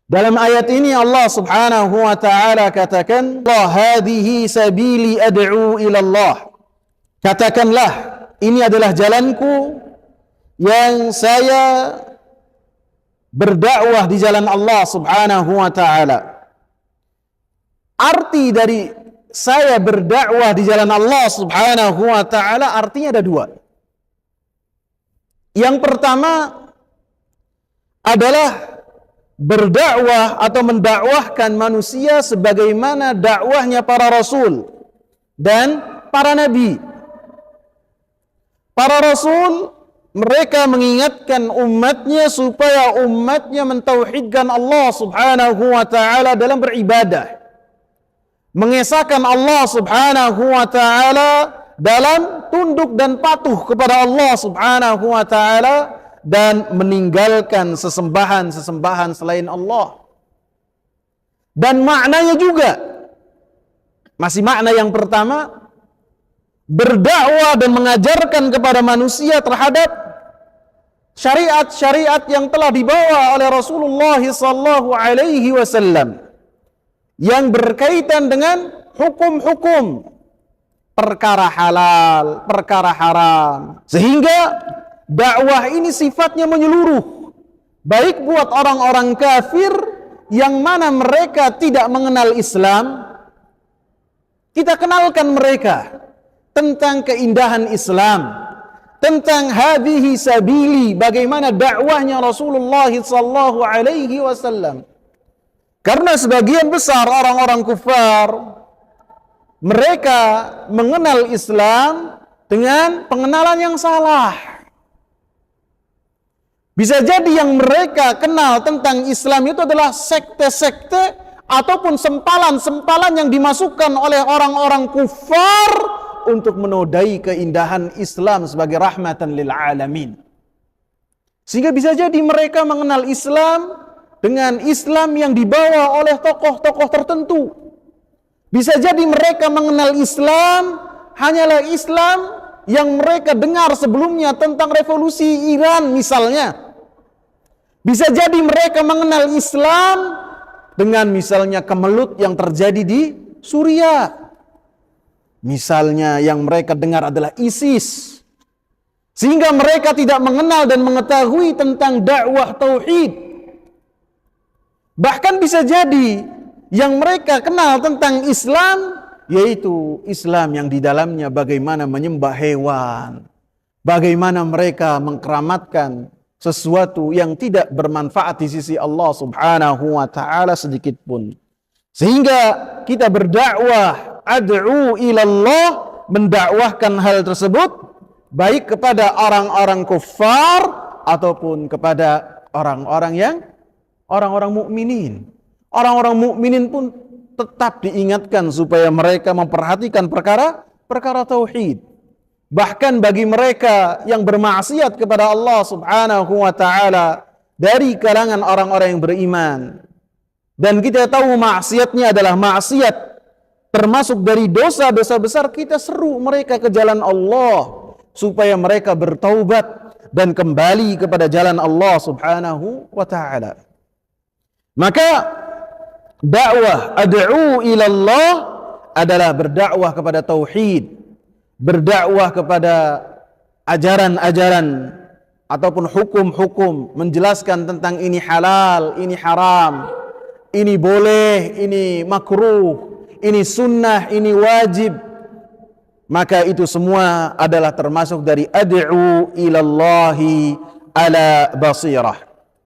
Dalam ayat ini Allah Subhanahu wa taala katakan, "Allah hadhihi sabili ad'u ila Allah." Katakanlah, ini adalah jalanku yang saya berdakwah di jalan Allah Subhanahu wa taala. Arti dari saya berdakwah di jalan Allah Subhanahu wa taala artinya ada dua. Yang pertama adalah berdakwah atau mendakwahkan manusia sebagaimana dakwahnya para rasul dan para nabi. Para rasul mereka mengingatkan umatnya supaya umatnya mentauhidkan Allah Subhanahu wa taala dalam beribadah. Mengesahkan Allah Subhanahu wa taala dalam tunduk dan patuh kepada Allah Subhanahu wa taala dan meninggalkan sesembahan-sesembahan selain Allah. Dan maknanya juga masih makna yang pertama, berdakwah dan mengajarkan kepada manusia terhadap syariat-syariat yang telah dibawa oleh Rasulullah sallallahu alaihi wasallam yang berkaitan dengan hukum-hukum perkara halal, perkara haram, sehingga dakwah ini sifatnya menyeluruh, baik buat orang-orang kafir yang mana mereka tidak mengenal Islam, kita kenalkan mereka tentang keindahan Islam, tentang hadhihi sabili, bagaimana dakwahnya Rasulullah sallallahu alaihi wasallam. Karena sebagian besar orang-orang kufar mereka mengenal Islam dengan pengenalan yang salah. Bisa jadi yang mereka kenal tentang Islam itu adalah sekte-sekte ataupun sempalan-sempalan yang dimasukkan oleh orang-orang kufar untuk menodai keindahan Islam sebagai rahmatan lil alamin. Sehingga bisa jadi mereka mengenal Islam dengan Islam yang dibawa oleh tokoh-tokoh tertentu. Bisa jadi mereka mengenal Islam hanyalah Islam yang mereka dengar sebelumnya tentang revolusi Iran misalnya. Bisa jadi mereka mengenal Islam dengan misalnya kemelut yang terjadi di Suriah. Misalnya yang mereka dengar adalah ISIS. Sehingga mereka tidak mengenal dan mengetahui tentang dakwah tauhid. Bahkan bisa jadi yang mereka kenal tentang Islam yaitu Islam yang di dalamnya bagaimana menyembah hewan, bagaimana mereka mengkeramatkan sesuatu yang tidak bermanfaat di sisi Allah Subhanahu wa taala sedikit pun. Sehingga kita berdakwah ad'u ilallah, mendakwahkan hal tersebut baik kepada orang-orang kufar ataupun kepada orang-orang mukminin. Orang-orang mukminin pun tetap diingatkan supaya mereka memperhatikan perkara tauhid. Bahkan bagi mereka yang bermaksiat kepada Allah Subhanahu wa taala dari kalangan orang-orang yang beriman. Dan kita tahu maksiatnya adalah maksiat termasuk dari dosa-dosa besar, kita seru mereka ke jalan Allah supaya mereka bertaubat dan kembali kepada jalan Allah Subhanahu wa taala. Maka dakwah ad'u ilallah adalah berdakwah kepada tauhid, berdakwah kepada ajaran-ajaran ataupun hukum-hukum, menjelaskan tentang ini halal, ini haram, ini boleh, ini makruh, ini sunnah, ini wajib. Maka itu semua adalah termasuk dari ad'u ilallahi ala basirah.